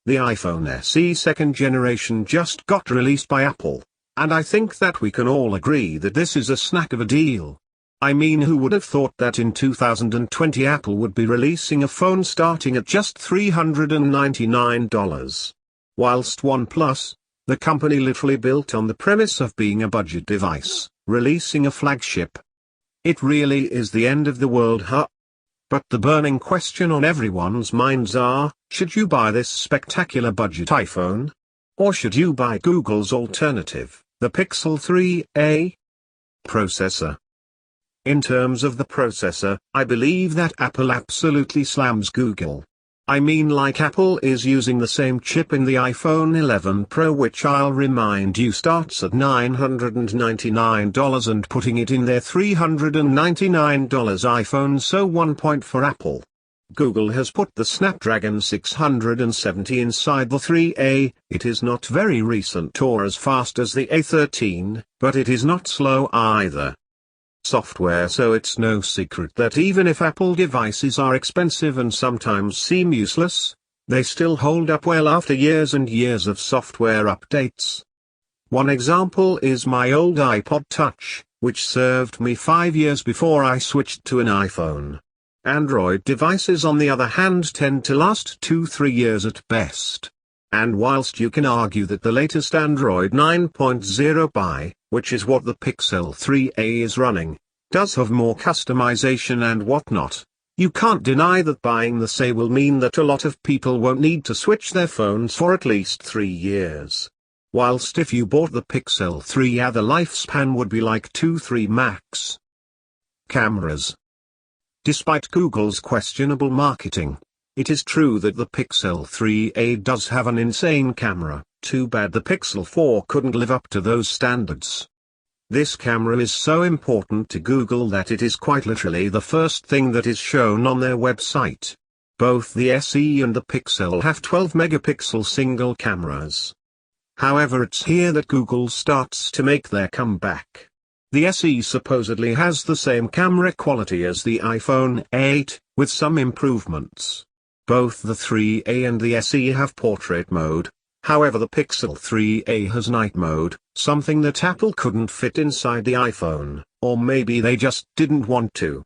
The iPhone SE second generation just got released by Apple, and I think that we can all agree that this is a snack of a deal. I mean, who would have thought that in 2020 Apple would be releasing a phone starting at just $399? Whilst OnePlus, the company literally built on the premise of being a budget device, releasing a flagship. It really is the end of the world, huh? But the burning question on everyone's minds are, should you buy this spectacular budget iPhone? Or should you buy Google's alternative, the Pixel 3a? Processor. In terms of the processor, I believe that Apple absolutely slams Google. I mean, like, Apple is using the same chip in the iPhone 11 Pro, which I'll remind you starts at $999, and putting it in their $399 iPhone. So 1 point for Apple. Google has put the Snapdragon 670 inside the 3A. It is not very recent or as fast as the A13, but it is not slow either. Software. So it's no secret that even if Apple devices are expensive and sometimes seem useless, they still hold up well after years and years of software updates. One example is my old iPod Touch, which served me 5 years before I switched to an iPhone. Android devices, on the other hand, tend to last 2-3 years at best. And whilst you can argue that the latest Android 9.0 Pie, which is what the Pixel 3a is running, does have more customization and whatnot, you can't deny that buying the SE will mean that a lot of people won't need to switch their phones for at least 3 years. Whilst if you bought the Pixel 3a, the lifespan would be like 2-3 max. Cameras. Despite Google's questionable marketing, it is true that the Pixel 3a does have an insane camera. Too bad the Pixel 4 couldn't live up to those standards. This camera is so important to Google that it is quite literally the first thing that is shown on their website. Both the SE and the Pixel have 12-megapixel single cameras. However, it's here that Google starts to make their comeback. The SE supposedly has the same camera quality as the iPhone 8, with some improvements. Both the 3a and the SE have portrait mode. However, the Pixel 3a has night mode, something that Apple couldn't fit inside the iPhone, or maybe they just didn't want to.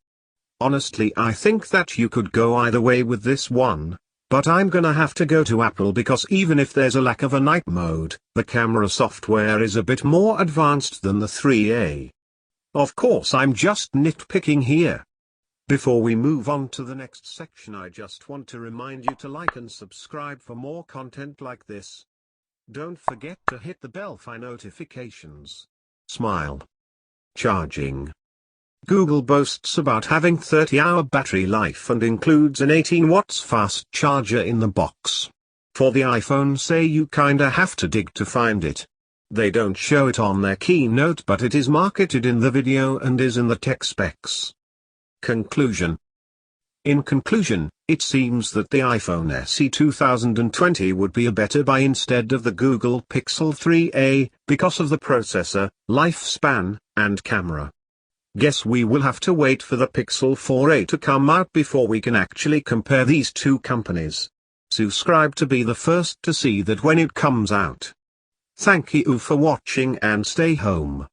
Honestly, I think that you could go either way with this one, but I'm gonna have to go to Apple because even if there's a lack of a night mode, the camera software is a bit more advanced than the 3a. Of course, I'm just nitpicking here. Before we move on to the next section, I just want to remind you to like and subscribe for more content like this. Don't forget to hit the bell for notifications. Smile. Charging. Google boasts about having 30-hour battery life and includes an 18 watts fast charger in the box. For the iPhone, say, you kinda have to dig to find it. They don't show it on their keynote, but it is marketed in the video and is in the tech specs. Conclusion. In conclusion, it seems that the iPhone SE 2020 would be a better buy instead of the Google Pixel 3a, because of the processor, lifespan, and camera. Guess we will have to wait for the Pixel 4a to come out before we can actually compare these two companies. Subscribe to be the first to see that when it comes out. Thank you for watching and stay home.